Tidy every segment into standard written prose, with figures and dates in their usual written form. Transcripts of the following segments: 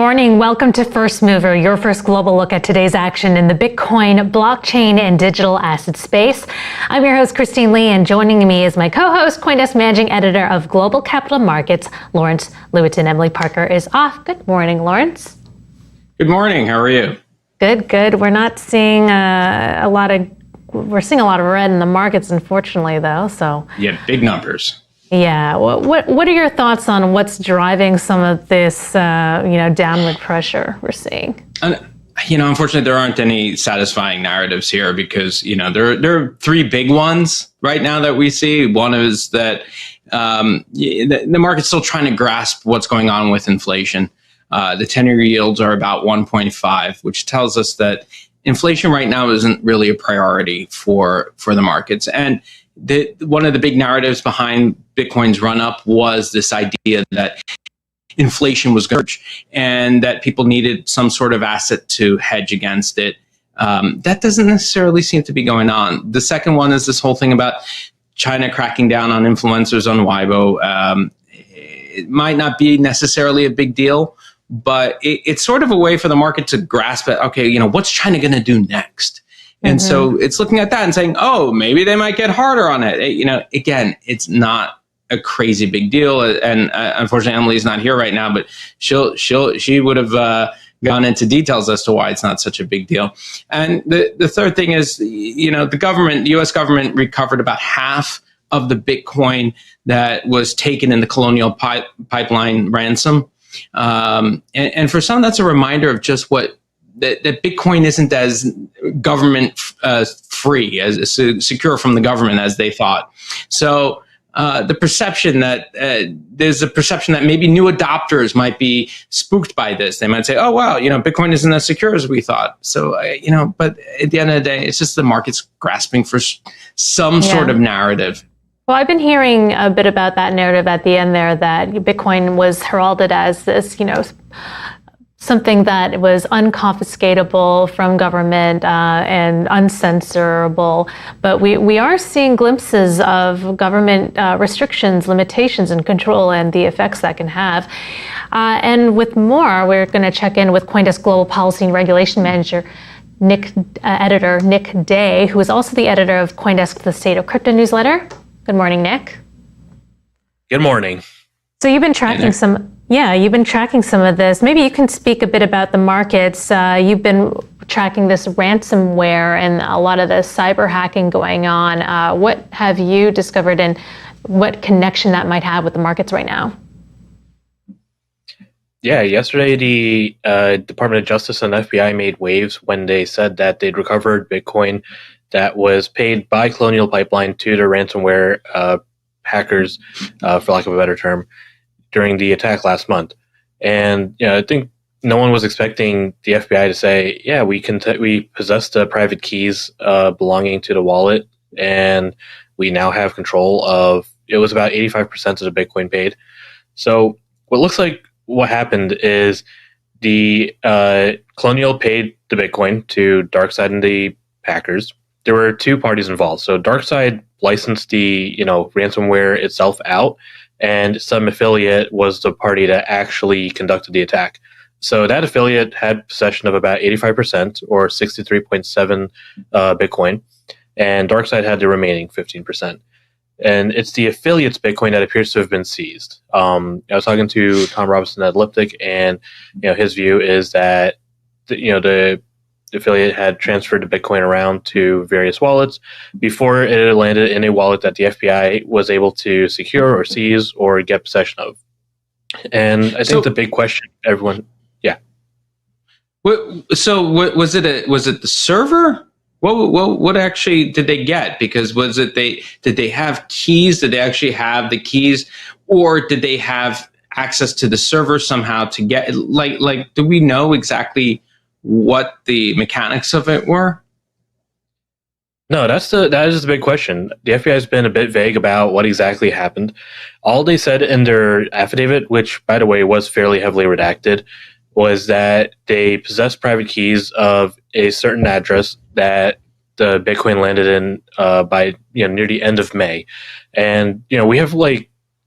morning. Welcome to First Mover, your first global look at today's action in the Bitcoin, blockchain, and digital asset space. I'm your host, Christine Lee, and joining me is my co-host, CoinDesk Managing Editor of Global Capital Markets, Lawrence Lewitinn and Emily Parker is off. Good morning, Lawrence. Good morning. How are you? Good, good. We're not seeing we're seeing a lot of red in the markets, unfortunately, though. So yeah, big numbers. Yeah. What are your thoughts on what's driving some of this, downward pressure we're seeing? Unfortunately, there aren't any satisfying narratives here because, there are three big ones right now that we see. One is that the market's still trying to grasp what's going on with inflation. The 10-year yields are about 1.5, which tells us that inflation right now isn't really a priority for the markets. And one of the big narratives behind Bitcoin's run-up was this idea that inflation was going to and that people needed some sort of asset to hedge against it. That doesn't necessarily seem to be going on. The second one is this whole thing about China cracking down on influencers on Weibo. It might not be necessarily a big deal, but it's sort of a way for the market to grasp it. Okay, what's China going to do next? And so it's looking at that and saying, oh, maybe they might get harder on it. Again, it's not a crazy big deal. And unfortunately, Emily's not here right now, but she would have gone into details as to why it's not such a big deal. And the third thing is, the U.S. government recovered about half of the Bitcoin that was taken in the Colonial Pipeline ransom. And for some, that's a reminder of just that Bitcoin isn't as government free, as secure from the government as they thought. So the perception that there's a perception that maybe new adopters might be spooked by this. They might say, "Oh wow, Bitcoin isn't as secure as we thought." So but at the end of the day, it's just the market's grasping for some sort of narrative. Well, I've been hearing a bit about that narrative at the end there, that Bitcoin was heralded as this, something that was unconfiscatable from government and uncensorable. But we are seeing glimpses of government restrictions, limitations, and control, and the effects that can have. And with more, we're going to check in with CoinDesk Global Policy and Regulation Manager, editor Nick Day, who is also the editor of CoinDesk The State of Crypto newsletter. Good morning, Nick. Good morning. So you've been tracking you've been tracking some of this. Maybe you can speak a bit about the markets. You've been tracking this ransomware and a lot of the cyber hacking going on. What have you discovered and what connection that might have with the markets right now? Yeah, yesterday the Department of Justice and FBI made waves when they said that they'd recovered Bitcoin that was paid by Colonial Pipeline to the ransomware hackers, for lack of a better term, during the attack last month. And I think no one was expecting the FBI to say, yeah, we possess the private keys belonging to the wallet, and we now have control of, it was about 85% of the Bitcoin paid. So what happened is the Colonial paid the Bitcoin to DarkSide and the hackers. There were two parties involved. So DarkSide licensed the ransomware itself out, and some affiliate was the party that actually conducted the attack. So that affiliate had possession of about 85% or 63.7 Bitcoin, and DarkSide had the remaining 15%. And it's the affiliate's Bitcoin that appears to have been seized. I was talking to Tom Robinson at Elliptic, and his view is that the affiliate had transferred the Bitcoin around to various wallets before it landed in a wallet that the FBI was able to secure or seize or get possession of. And I think the big question, everyone, yeah. So was it the server? What actually did they get? Because did they have keys? Did they actually have the keys, or did they have access to the server somehow to get do we know exactly what the mechanics of it were? No, that is the big question. The FBI has been a bit vague about what exactly happened. All they said in their affidavit, which by the way was fairly heavily redacted, was that they possessed private keys of a certain address that the Bitcoin landed in by near the end of May. And we have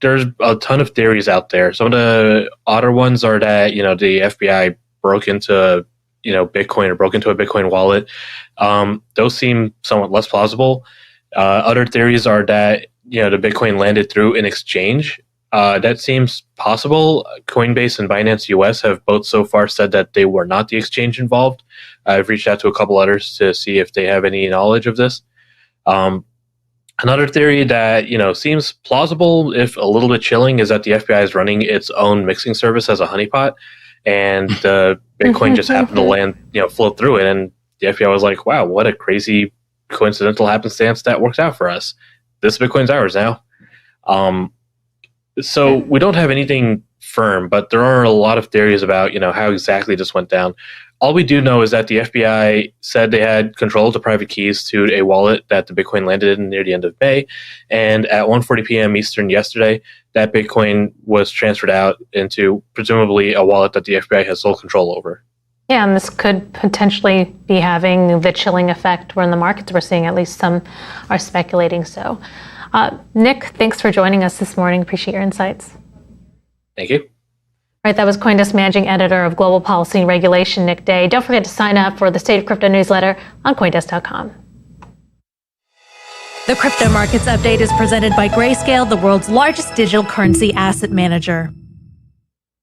there's a ton of theories out there. Some of the odder ones are that, the FBI broke into, Bitcoin or broke into a Bitcoin wallet. Those seem somewhat less plausible. Other theories are that, the Bitcoin landed through an exchange. That seems possible. Coinbase and Binance US have both so far said that they were not the exchange involved. I've reached out to a couple others to see if they have any knowledge of this. Another theory that, seems plausible, if a little bit chilling, is that the FBI is running its own mixing service as a honeypot, and Bitcoin just happened to land, float through it, and the FBI was like, wow, what a crazy coincidental happenstance that works out for us. This Bitcoin's ours now. So we don't have anything firm, but there are a lot of theories about, how exactly this went down. All we do know is that the FBI said they had control of the private keys to a wallet that the Bitcoin landed in near the end of May. And at 1:40 p.m. Eastern yesterday, that Bitcoin was transferred out into presumably a wallet that the FBI has sole control over. Yeah, and this could potentially be having the chilling effect we're in the markets. We're seeing, at least some are speculating so. Nick, thanks for joining us this morning. Appreciate your insights. Thank you. Right, that was CoinDesk Managing Editor of Global Policy and Regulation, Nick Day. Don't forget to sign up for the State of Crypto newsletter on CoinDesk.com. The Crypto Markets Update is presented by Grayscale, the world's largest digital currency asset manager.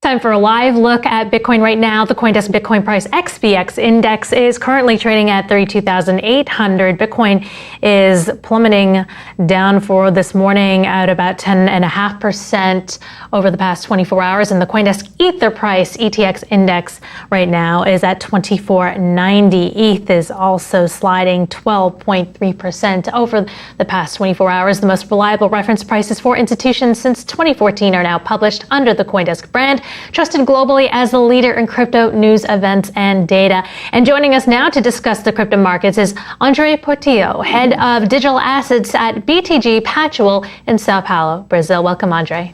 Time for a live look at Bitcoin right now. The CoinDesk Bitcoin price XBX index is currently trading at 32,800. Bitcoin is plummeting down for this morning at about 10.5% over the past 24 hours. And the CoinDesk Ether price ETX index right now is at 2490. ETH is also sliding 12.3% over the past 24 hours. The most reliable reference prices for institutions since 2014 are now published under the CoinDesk brand, trusted globally as the leader in crypto news, events, and data. And joining us now to discuss the crypto markets is Andre Portillo, head of digital assets at BTG Pactual in Sao Paulo, Brazil. Welcome, Andre.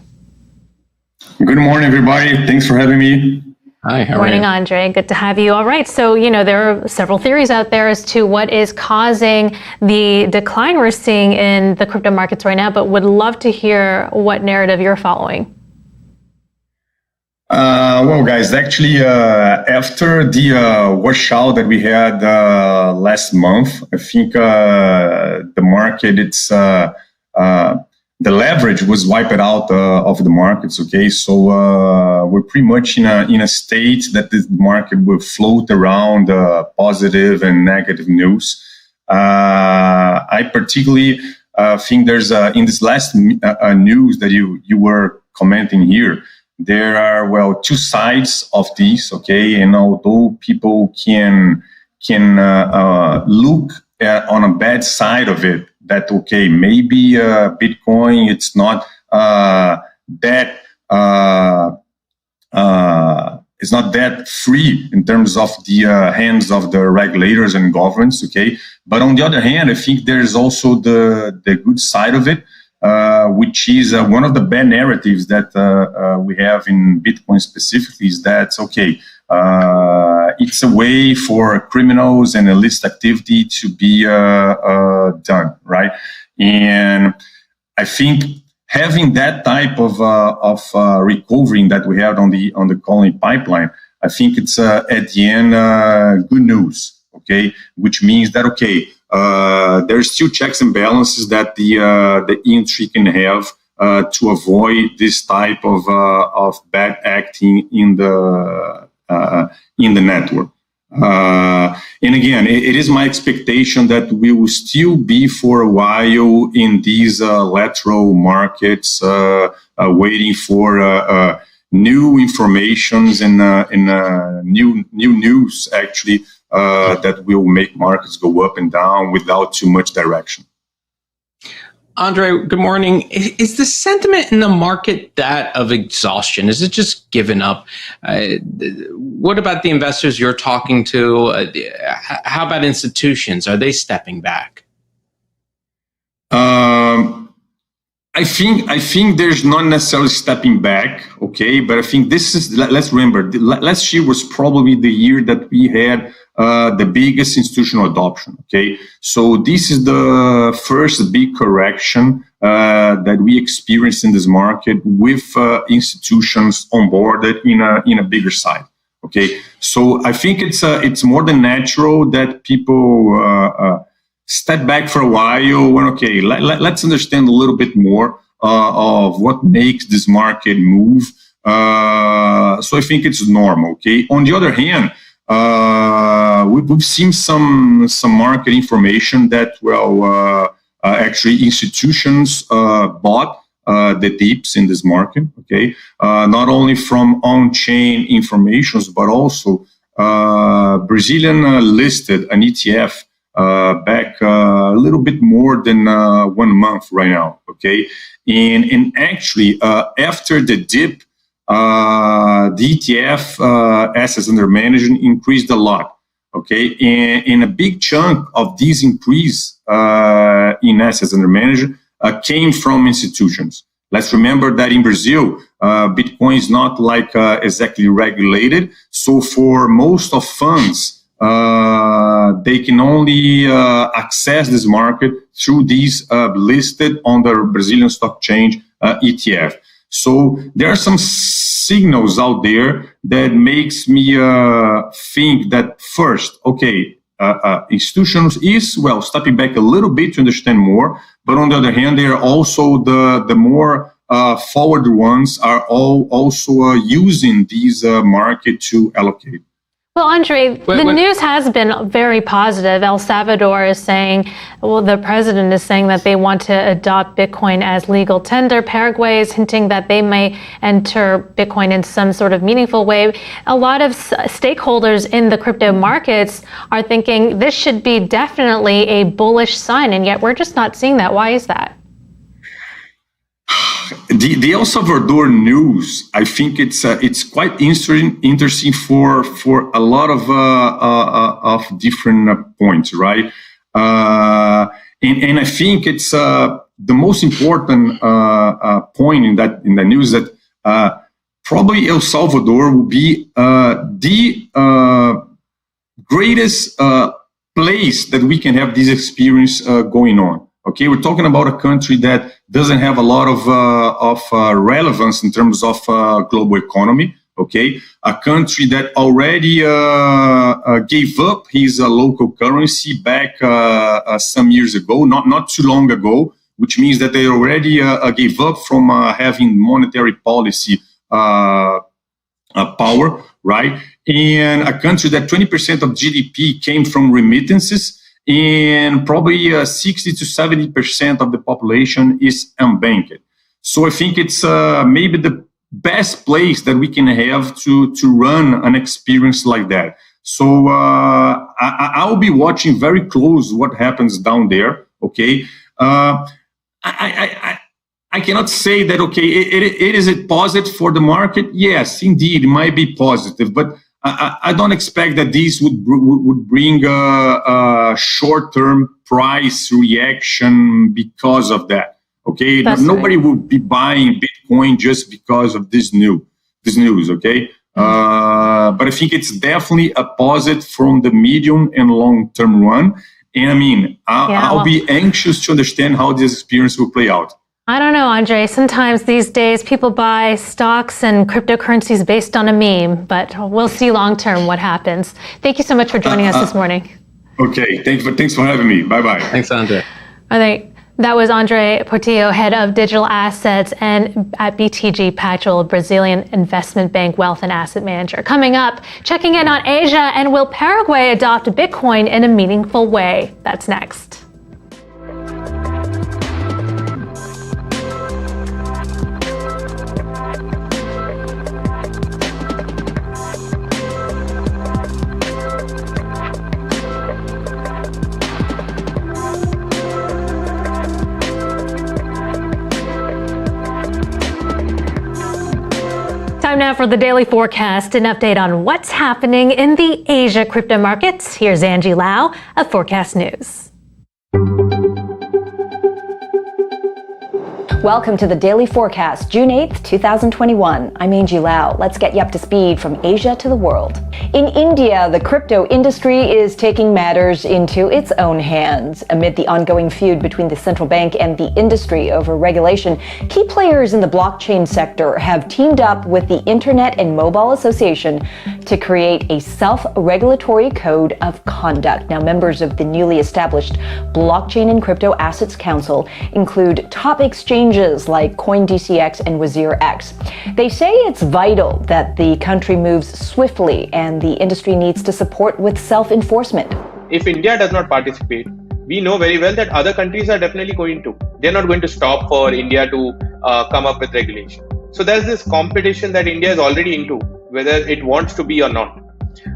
Good morning, everybody. Thanks for having me. Hi, how are you? Morning, Andre. Good to have you. All right. So, there are several theories out there as to what is causing the decline we're seeing in the crypto markets right now, but would love to hear what narrative you're following. Well, guys, actually, after the washout that we had last month, I think the market, the leverage was wiped out of the markets. Okay, so we're pretty much in a state that the market will float around positive and negative news. I particularly think there's in this last news that you were commenting here. There are, two sides of this, okay? And although people can look on a bad side of it, that, okay, maybe Bitcoin, it's not that it's not that free in terms of the hands of the regulators and governments, okay? But on the other hand, I think there's also the good side of it, which is one of the bad narratives that we have in Bitcoin specifically, is that, okay, it's a way for criminals and illicit activity to be done, right? And I think having that type of recovering that we have on the Colonial Pipeline, I think it's at the end good news, okay? Which means that, okay, there's still checks and balances that the industry can have to avoid this type of bad acting in the network. And again, it is my expectation that we will still be for a while in these lateral markets, waiting for new informations and new news actually. That will make markets go up and down without too much direction. Andre, good morning. Is the sentiment in the market that of exhaustion? Is it just given up? What about the investors you're talking to? How about institutions? Are they stepping back? I think there's not necessarily stepping back, okay? But I think this is, let's remember, last year was probably the year that we had the biggest institutional adoption, okay? So this is the first big correction that we experience in this market with institutions onboarded in a bigger side. Okay, so I think it's more than natural that people step back for a while and let's understand a little bit more of what makes this market move. So I think it's normal. Okay. On the other hand, we've seen some market information that actually institutions bought the dips in this market. Okay, not only from on-chain informations, but also Brazilian listed an ETF back a little bit more than 1 month right now. Okay, and actually after the dip, the ETF assets under management increased a lot. Okay, and a big chunk of this increase in assets under management came from institutions. Let's remember that in Brazil, Bitcoin is not like exactly regulated. So for most of funds, they can only access this market through these listed on the Brazilian stock exchange ETF. So there are some signals out there that makes me think that first, institutions is, stepping back a little bit to understand more, but on the other hand, they are also the more forward ones are all also using these market to allocate. Well, Andre, the news has been very positive. El Salvador is saying, the president is saying that they want to adopt Bitcoin as legal tender. Paraguay is hinting that they may enter Bitcoin in some sort of meaningful way. A lot of stakeholders in the crypto markets are thinking this should be definitely a bullish sign, and yet we're just not seeing that. Why is that? The El Salvador news, I think it's quite interesting for a lot of different points, right? And I think it's the most important point in the news that probably El Salvador will be the greatest place that we can have this experience going on. Okay, we're talking about a country that doesn't have a lot of relevance in terms of global economy. Okay, a country that already gave up his local currency back some years ago, not too long ago, which means that they already gave up from having monetary policy power, right? And a country that 20% of GDP came from remittances. And probably 60 to 70% of the population is unbanked. So I think it's maybe the best place that we can have to run an experience like that. So I'll be watching very close what happens down there. Okay, I cannot say that. Okay, it is it positive for the market? Yes, indeed, it might be positive, but I don't expect that these would bring a short-term price reaction because of that. Okay, nobody would be buying Bitcoin just because of this news. Okay, but I think it's definitely a positive from the medium and long-term run. And I mean, I'll be anxious to understand how this experience will play out. I don't know, Andre. Sometimes these days people buy stocks and cryptocurrencies based on a meme, but we'll see long term what happens. Thank you so much for joining us this morning. Okay, thanks for having me. Bye-bye. Thanks, Andre. All right. That was Andre Portillo, head of digital assets and at BTG Pactual, a Brazilian investment bank, wealth and asset manager. Coming up, checking in on Asia, and will Paraguay adopt Bitcoin in a meaningful way? That's next. Time now for the daily forecast, an update on what's happening in the Asia crypto markets. Here's Angie Lau of Forecast News. Welcome to the Daily Forecast, June 8th, 2021. I'm Angie Lau. Let's get you up to speed from Asia to the world. In India, the crypto industry is taking matters into its own hands. Amid the ongoing feud between the central bank and the industry over regulation, key players in the blockchain sector have teamed up with the Internet and Mobile Association to create a self-regulatory code of conduct. Now, members of the newly established Blockchain and Crypto Assets Council include top exchanges like CoinDesk and WazirX. They say it's vital that the country moves swiftly and the industry needs to support with self-enforcement. If India does not participate, we know very well that other countries are definitely going to. They're not going to stop for India to come up with regulation. So there's this competition that India is already into, whether it wants to be or not.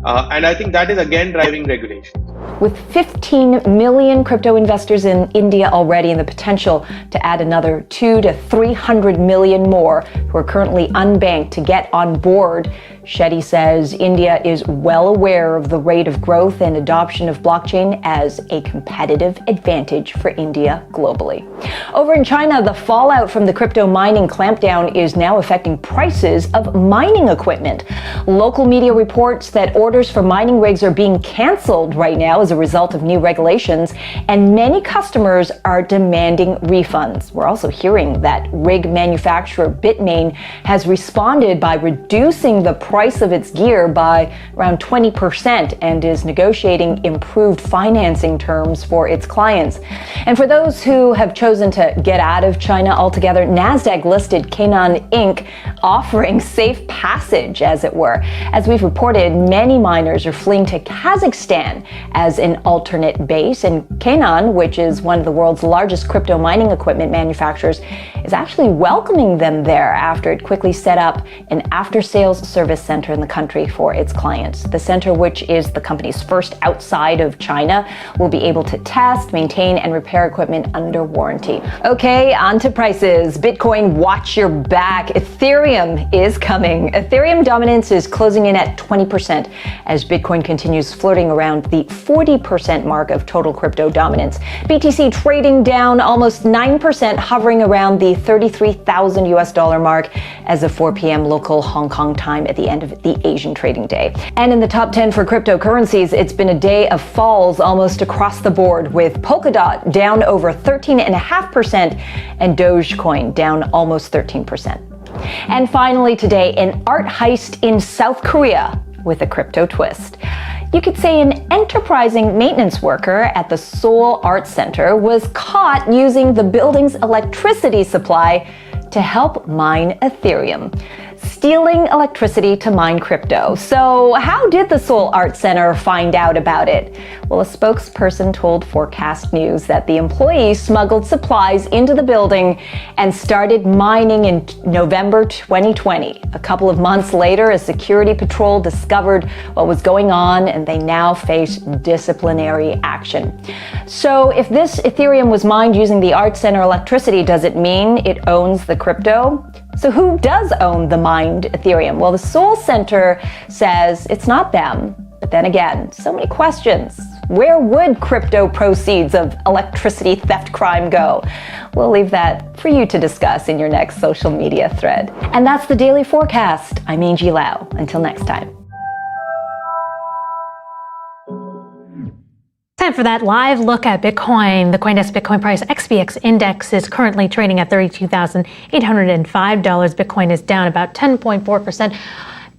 And I think that is again driving regulation. With 15 million crypto investors in India already and the potential to add another 200 to 300 million more who are currently unbanked to get on board, Shetty says India is well aware of the rate of growth and adoption of blockchain as a competitive advantage for India globally. Over in China, the fallout from the crypto mining clampdown is now affecting prices of mining equipment. Local media reports that orders for mining rigs are being canceled right now as a result of new regulations, and many customers are demanding refunds. We're also hearing that rig manufacturer Bitmain has responded by reducing the price of its gear by around 20% and is negotiating improved financing terms for its clients. And for those who have chosen to get out of China altogether, NASDAQ listed Canaan Inc. offering safe passage, as it were. As we've reported, many miners are fleeing to Kazakhstan as an alternate base, and Canaan, which is one of the world's largest crypto mining equipment manufacturers, is actually welcoming them there after it quickly set up an after-sales service center in the country for its clients. The center, which is the company's first outside of China, will be able to test, maintain, and repair equipment under warranty. Okay, on to prices. Bitcoin, watch your back. Ethereum is coming. Ethereum dominance is closing in at 20% as Bitcoin continues flirting around the 40% mark of total crypto dominance. BTC trading down almost 9%, hovering around the $33,000 US mark as of 4 p.m. local Hong Kong time at the end of the Asian trading day. And in the top 10 for cryptocurrencies, it's been a day of falls almost across the board, with Polkadot down over 13.5% and Dogecoin down almost 13%. And finally today, an art heist in South Korea with a crypto twist. You could say an enterprising maintenance worker at the Seoul Art Center was caught using the building's electricity supply to help mine Ethereum, stealing electricity to mine crypto. So how did the Seoul Art Center find out about it? Well, a spokesperson told Forecast News that the employees smuggled supplies into the building and started mining in November 2020. A couple of months later, a security patrol discovered what was going on, and they now face disciplinary action. So if this Ethereum was mined using the Art Center electricity, does it mean it owns the crypto? So who does own the mined Ethereum? Well, the Seoul Center says it's not them. But then again, so many questions. Where would crypto proceeds of electricity theft crime go? We'll leave that for you to discuss in your next social media thread. And that's the Daily Forecast. I'm Angie Lau. Until next time. Time for that live look at Bitcoin. The CoinDesk Bitcoin price XBX index is currently trading at $32,805. Bitcoin is down about 10.4%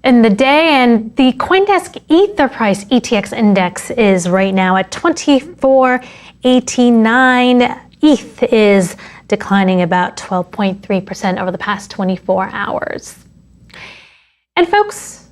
in the day, and the CoinDesk Ether price ETX index is right now at 24.89. ETH is declining about 12.3% over the past 24 hours. And folks,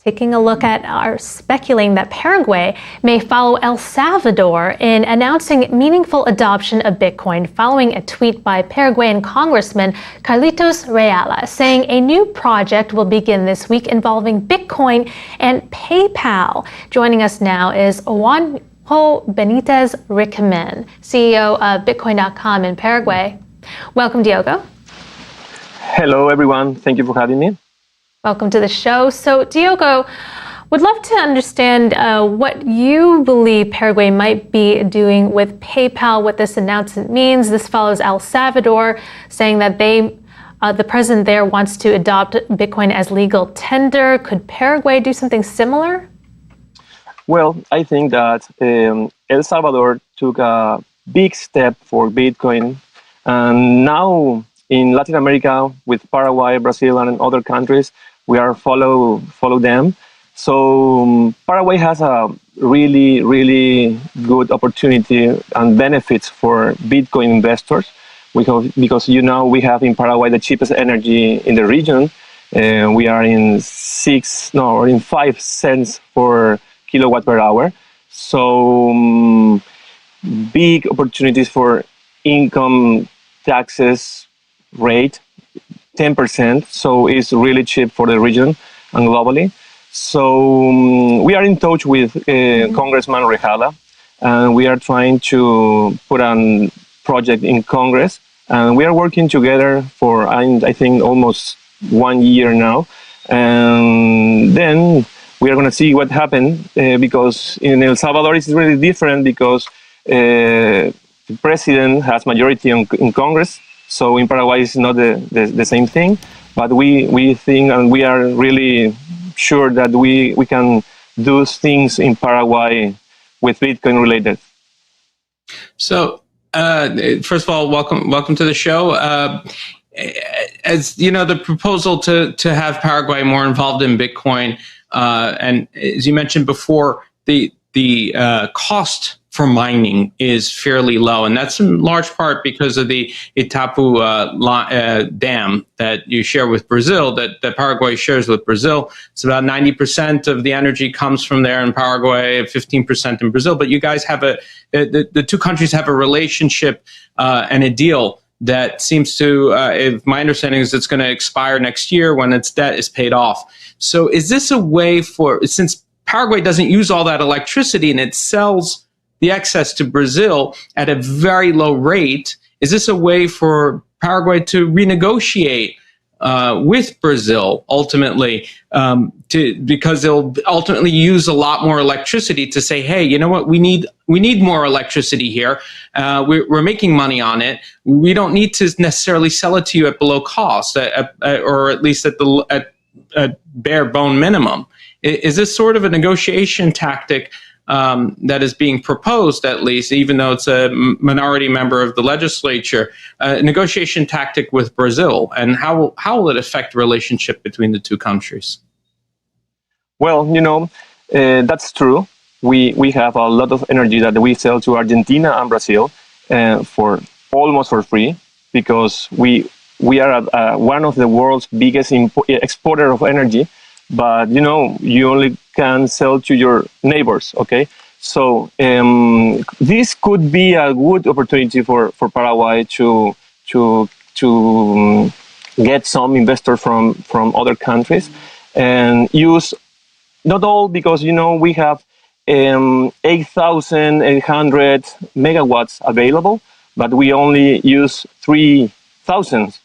taking a look at our speculating that Paraguay may follow El Salvador in announcing meaningful adoption of Bitcoin following a tweet by Paraguayan Congressman Carlitos Reala saying a new project will begin this week involving Bitcoin and PayPal. Joining us now is Juanjo Benitez Rickmann, CEO of Bitcoin.com in Paraguay. Welcome, Diogo. Hello, everyone. Thank you for having me. Welcome to the show. So, Diogo, Would love to understand what you believe Paraguay might be doing with PayPal, what this announcement means. This follows El Salvador saying that the president there wants to adopt Bitcoin as legal tender. Could Paraguay do something similar? Well, I think that El Salvador took a big step for Bitcoin. And now in Latin America, with Paraguay, Brazil, and other countries, we are follow them. So Paraguay has a really, really good opportunity and benefits for Bitcoin investors because we have in Paraguay the cheapest energy in the region. We are in 5 cents per kilowatt per hour. So big opportunities for income taxes rate, 10%. So it's really cheap for the region and globally. So we are in touch with Congressman Rejala, and we are trying to put a project in Congress, and we are working together for, I think, almost 1 year now. And then we are going to see what happens because in El Salvador it's really different because the president has majority in Congress. So in Paraguay it's not the same thing, but we think and we are really sure that we can do things in Paraguay with Bitcoin related. So first of all, welcome to the show. As you know, the proposal to have Paraguay more involved in Bitcoin, and as you mentioned before, the cost for mining is fairly low, and that's in large part because of the Itapu dam that you share with Brazil, that Paraguay shares with Brazil. It's about 90% of the energy comes from there in Paraguay, 15% in Brazil. But you guys have the two countries have a relationship and a deal that seems to, if my understanding is, it's going to expire next year when its debt is paid off. So is this a way since Paraguay doesn't use all that electricity and it sells the excess to Brazil at a very low rate, is this a way for Paraguay to renegotiate with Brazil ultimately, because they'll ultimately use a lot more electricity to say, hey, you know what, we need more electricity here. We're making money on it. We don't need to necessarily sell it to you at below cost, or at least at bare bone minimum. Is this sort of a negotiation tactic that is being proposed, at least, even though it's a minority member of the legislature, a negotiation tactic with Brazil? And how will it affect the relationship between the two countries? Well, that's true. We have a lot of energy that we sell to Argentina and Brazil for almost for free, because we are one of the world's biggest exporter of energy. But you only can sell to your neighbors. Okay, so this could be a good opportunity for Paraguay to get some investors from other countries and use not all, because we have 8,800 megawatts available, but we only use 3,000.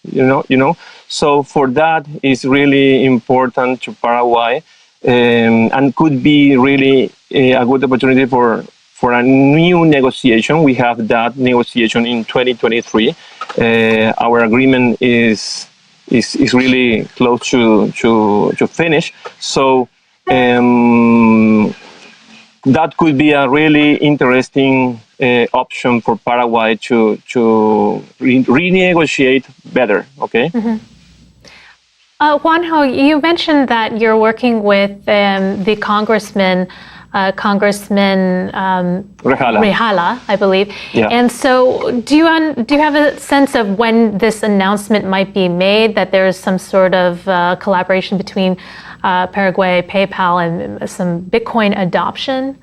So for that is really important to Paraguay, and could be really a good opportunity for a new negotiation. We have that negotiation in 2023. Our agreement is really close to finish. So that could be a really interesting option for Paraguay to renegotiate better. Okay. Mm-hmm. Juanjo, you mentioned that you're working with the Congressman Rejala, I believe. Yeah. And so, do you have a sense of when this announcement might be made, that there's some sort of collaboration between Paraguay, PayPal, and some Bitcoin adoption?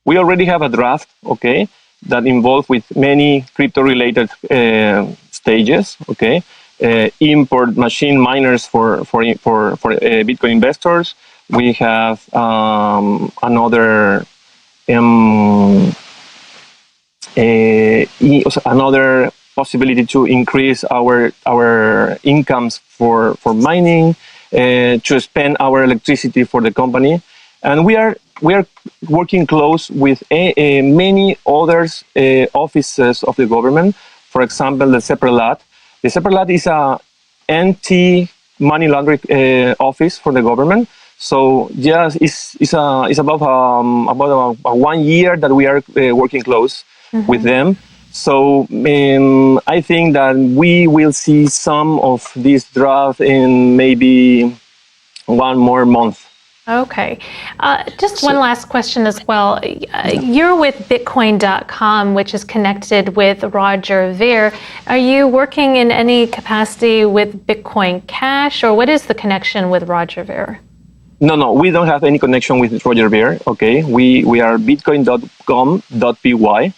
We already have a draft, okay, that involves with many crypto-related stages, okay. Import machine miners for Bitcoin investors. We have another possibility to increase our incomes for mining. to spend our electricity for the company. And we are working close with many other offices of the government. For example, the CEPRELAT. The CEPRELAT is a anti-money laundering office for the government. So yes, it's about 1 year that we are working close with them. So I think that we will see some of this draft in maybe 1 more month. Okay. Just one last question as well. You're with Bitcoin.com, which is connected with Roger Ver. Are you working in any capacity with Bitcoin Cash, or what is the connection with Roger Ver? No, we don't have any connection with Roger Ver. Okay, we are bitcoin.com.py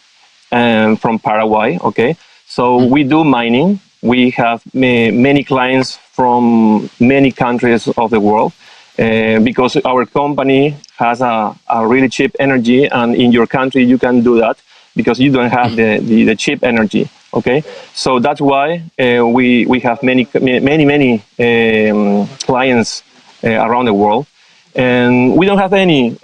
from Paraguay. Okay, so we do mining. We have many clients from many countries of the world. Because our company has a really cheap energy, and in your country you can do that because you don't have the cheap energy. Okay, so that's why we have many clients around the world, and we don't have any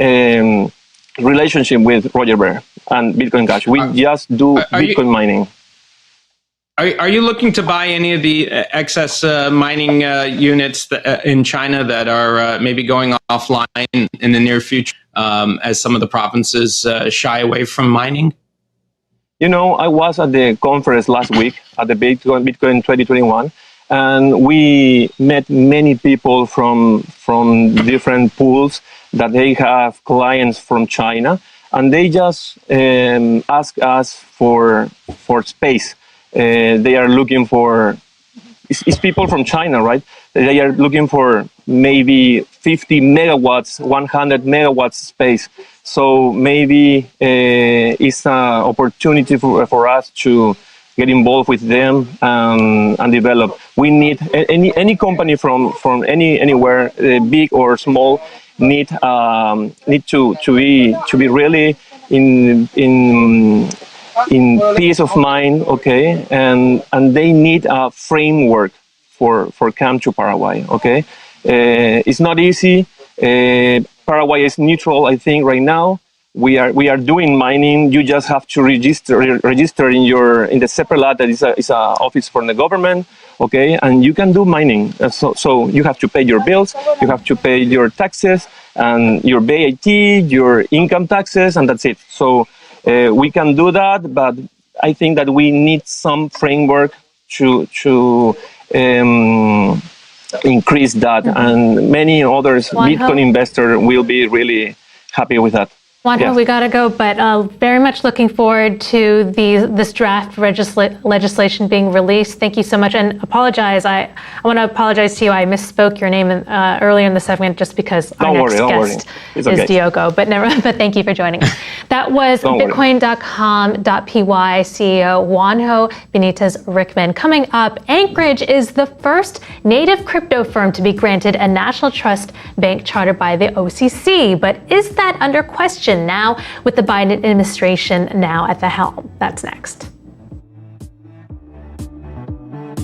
relationship with Roger Ver and Bitcoin Cash. We just do Bitcoin mining. Are you looking to buy any of the excess mining units in China that are maybe going offline in the near future as some of the provinces shy away from mining? You know, I was at the conference last week at the Bitcoin 2021, and we met many people from different pools that they have clients from China, and they just ask us for space. They are looking for, it's people from China, right? They are looking for maybe 50 megawatts, 100 megawatts space. So maybe it's an opportunity for us to get involved with them and develop. We need any company from anywhere, big or small, need to be really in peace of mind, okay, and they need a framework for come to Paraguay, okay. It's not easy. Paraguay is neutral, I think, right now. We are doing mining. You just have to register in the CEPRELAT, that is a office for the government, okay, and you can do mining. So you have to pay your bills, you have to pay your taxes and your VAT, your income taxes, and that's it. So we can do that, but I think that we need some framework to increase that, and many others, Bitcoin investors, will be really happy with that. Juanjo, yeah. We got to go, but very much looking forward to this draft legislation being released. Thank you so much, and apologize. I want to apologize to you. I misspoke your name earlier in the segment just because our next guest is Diogo. But thank you for joining us. That was Bitcoin.com.py CEO Juanjo Benitez Rickmann. Coming up, Anchorage is the first native crypto firm to be granted a national trust bank charter by the OCC. But is that under question now with the Biden administration now at the helm? That's next.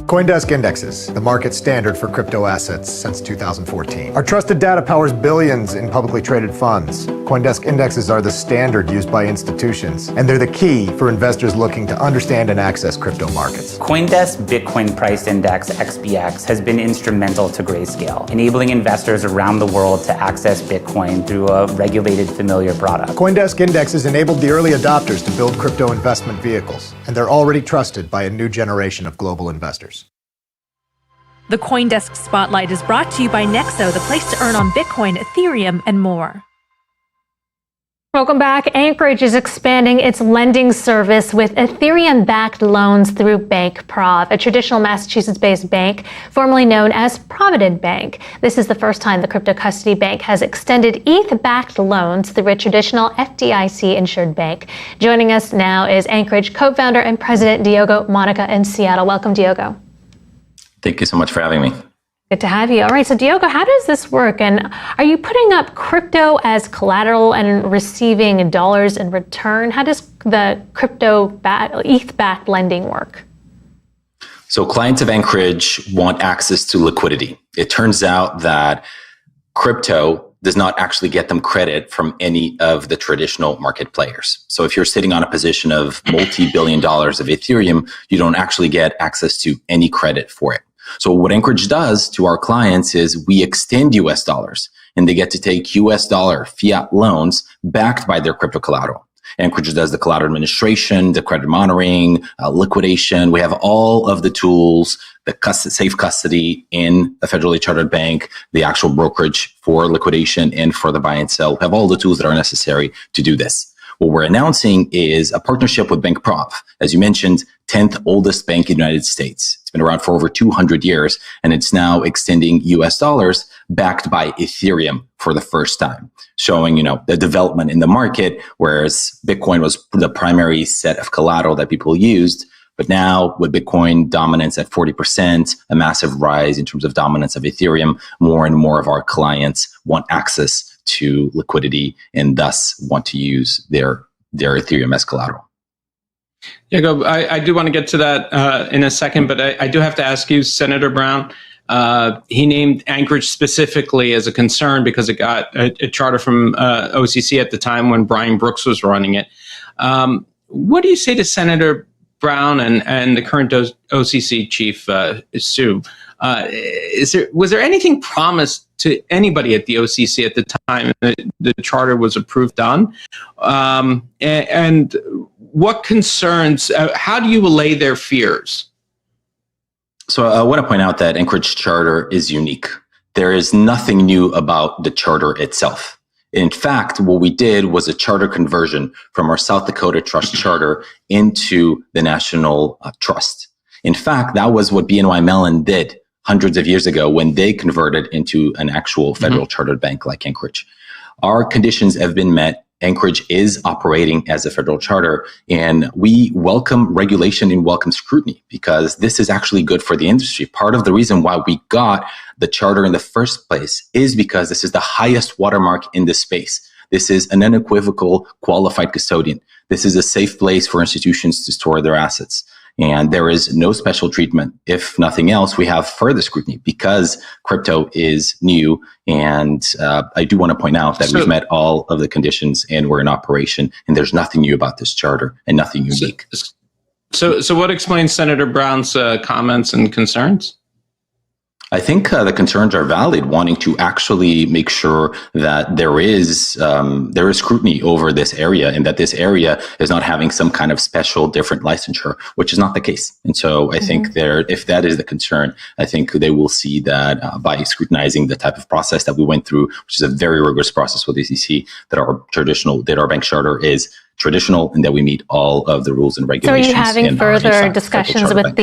CoinDesk Indexes, the market standard for crypto assets since 2014. Our trusted data powers billions in publicly traded funds. CoinDesk Indexes are the standard used by institutions, and they're the key for investors looking to understand and access crypto markets. CoinDesk Bitcoin Price Index XBX has been instrumental to Grayscale, enabling investors around the world to access Bitcoin through a regulated, familiar product. CoinDesk Indexes enabled the early adopters to build crypto investment vehicles, and they're already trusted by a new generation of global investors. The CoinDesk Spotlight is brought to you by Nexo, the place to earn on Bitcoin, Ethereum, and more. Welcome back. Anchorage is expanding its lending service with Ethereum-Backed Loans Through BankProv, a traditional Massachusetts-based bank formerly known as Provident Bank. This is the first time the crypto custody bank has extended ETH-backed loans through a traditional FDIC-insured bank. Joining us now is Anchorage co-founder and president Diogo, Mónica in Seattle. Welcome, Diogo. Thank you so much for having me. Good to have you. All right, so Diogo, how does this work? And are you putting up crypto as collateral and receiving dollars in return? How does the crypto ETH-backed lending work? So clients of Anchorage want access to liquidity. It turns out that crypto does not actually get them credit from any of the traditional market players. So if you're sitting on a position of multi-billion dollars of Ethereum, you don't actually get access to any credit for it. So what Anchorage does to our clients is we extend US dollars, and they get to take US dollar fiat loans backed by their crypto collateral. Anchorage does the collateral administration, the credit monitoring, liquidation. We have all of the tools, the safe custody in a federally chartered bank, the actual brokerage for liquidation and for the buy and sell. We have all the tools that are necessary to do this. What we're announcing is a partnership with BankProv. As you mentioned, 10th oldest bank in the United States. It's been around for over 200 years, and it's now extending US dollars backed by Ethereum for the first time, showing, the development in the market, whereas Bitcoin was the primary set of collateral that people used. But now with Bitcoin dominance at 40%, a massive rise in terms of dominance of Ethereum, more and more of our clients want access to liquidity and thus want to use their Ethereum as collateral. Diogo, I do want to get to that in a second, but I do have to ask you, Senator Brown, he named Anchorage specifically as a concern because it got a charter from OCC at the time when Brian Brooks was running it. What do you say to Senator Brown and the current OCC chief, Sue? Was there anything promised to anybody at the OCC at the time that the charter was approved on? And what concerns, how do you allay their fears? So I want to point out that Anchorage charter is unique. There is nothing new about the charter itself. In fact, what we did was a charter conversion from our South Dakota Trust Charter into the National Trust. In fact, that was what BNY Mellon did hundreds of years ago when they converted into an actual federal chartered bank like Anchorage. Our conditions have been met. Anchorage is operating as a federal charter, and we welcome regulation and welcome scrutiny because this is actually good for the industry. Part of the reason why we got the charter in the first place is because this is the highest watermark in this space. This is an unequivocal qualified custodian. This is a safe place for institutions to store their assets. And there is no special treatment. If nothing else, we have further scrutiny because crypto is new. And I do want to point out that we've met all of the conditions and we're in operation. And there's nothing new about this charter and nothing unique. So what explains Senator Brown's comments and concerns? I think the concerns are valid, wanting to actually make sure that there is scrutiny over this area and that this area is not having some kind of special different licensure, which is not the case. And so I think if that is the concern, I think they will see that by scrutinizing the type of process that we went through, which is a very rigorous process with the SEC, that our bank charter is traditional and that we meet all of the rules and regulations. So are you having further discussions with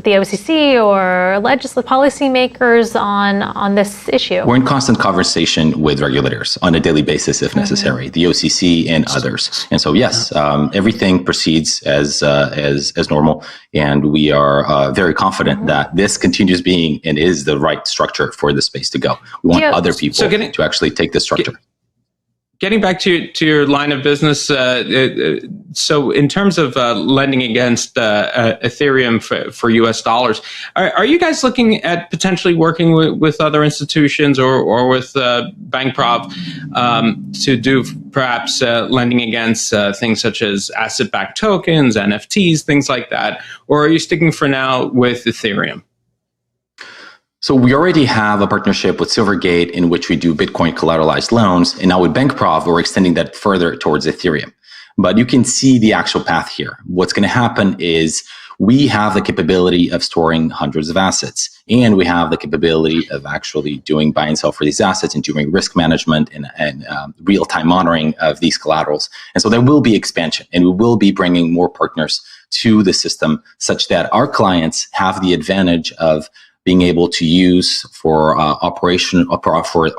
the OCC or legislative policymakers on this issue? We're in constant conversation with regulators on a daily basis if necessary, the OCC and others. And so yes, everything proceeds as normal, and we are very confident that this continues being and is the right structure for the space to go. We want other people to actually take this structure. Getting back to your line of business, so in terms of lending against Ethereum for US dollars, are you guys looking at potentially working with other institutions or with BankProv to do perhaps lending against things such as asset-backed tokens, NFTs, things like that? Or are you sticking for now with Ethereum? So we already have a partnership with Silvergate in which we do Bitcoin collateralized loans. And now with BankProv, we're extending that further towards Ethereum. But you can see the actual path here. What's going to happen is we have the capability of storing hundreds of assets, and we have the capability of actually doing buy and sell for these assets and doing risk management and real-time monitoring of these collaterals. And so there will be expansion, and we will be bringing more partners to the system such that our clients have the advantage of being able to use for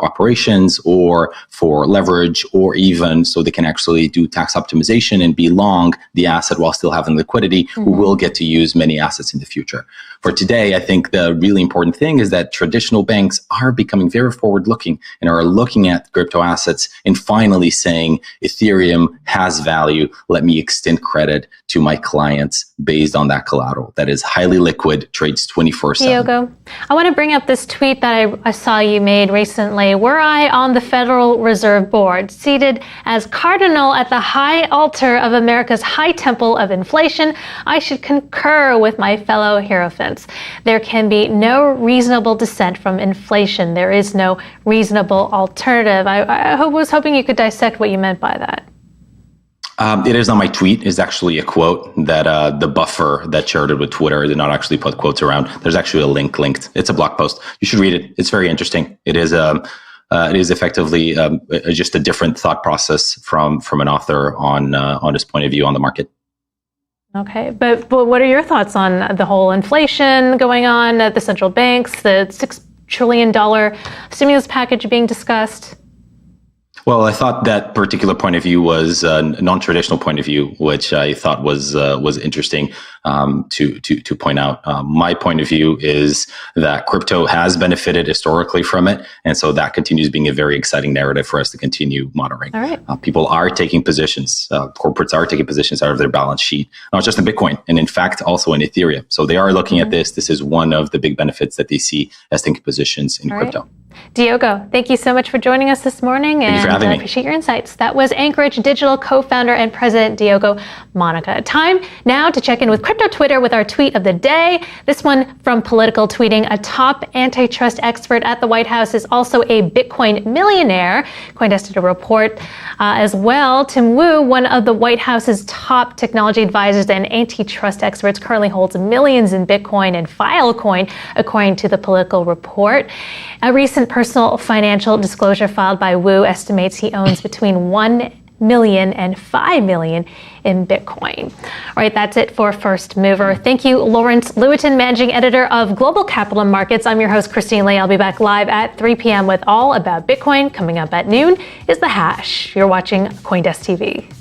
operations or for leverage, or even so they can actually do tax optimization and be long the asset while still having liquidity, we will get to use many assets in the future. For today, I think the really important thing is that traditional banks are becoming very forward-looking and are looking at crypto assets and finally saying, Ethereum has value. Let me extend credit to my clients based on that collateral that is highly liquid, trades 24/7. Diogo, I want to bring up this tweet that I saw you made recently. Were I on the Federal Reserve Board, seated as cardinal at the high altar of America's high temple of inflation, I should concur with my fellow hierophants. There can be no reasonable dissent from inflation. There is no reasonable alternative. I was hoping you could dissect what you meant by that. It is on my tweet. It's actually a quote that the buffer that shared it with Twitter did not actually put quotes around. There's actually a link linked. It's a blog post. You should read it. It's very interesting. It is effectively just a different thought process from an author on his point of view on the market. Okay, but what are your thoughts on the whole inflation going on at the central banks, the $6 trillion stimulus package being discussed? Well, I thought that particular point of view was a non-traditional point of view, which I thought was interesting to point out. My point of view is that crypto has benefited historically from it, and so that continues being a very exciting narrative for us to continue monitoring. All right. People are taking positions, corporates are taking positions out of their balance sheet, not just in Bitcoin, and in fact also in Ethereum. So they are looking at this. This is one of the big benefits that they see as taking positions in crypto. Right. Diogo, thank you so much for joining us this morning, and I appreciate your insights. That was Anchorage Digital co-founder and president Diogo Mónica. Time now to check in with crypto Twitter with our tweet of the day. This one from Political tweeting, a top antitrust expert at the White House is also a Bitcoin millionaire. CoinDesk did a report as well. Tim Wu, one of the White House's top technology advisors and antitrust experts, currently holds millions in Bitcoin and Filecoin, according to the Political report. A recent personal financial disclosure filed by Wu estimates he owns between 1 million and 5 million in Bitcoin. All right, that's it for First Mover. Thank you, Lawrence Lewitinn, managing editor of Global Capital Markets. I'm your host, Christine Lee. I'll be back live at 3 p.m. with all about Bitcoin. Coming up at noon is The Hash. You're watching CoinDesk TV.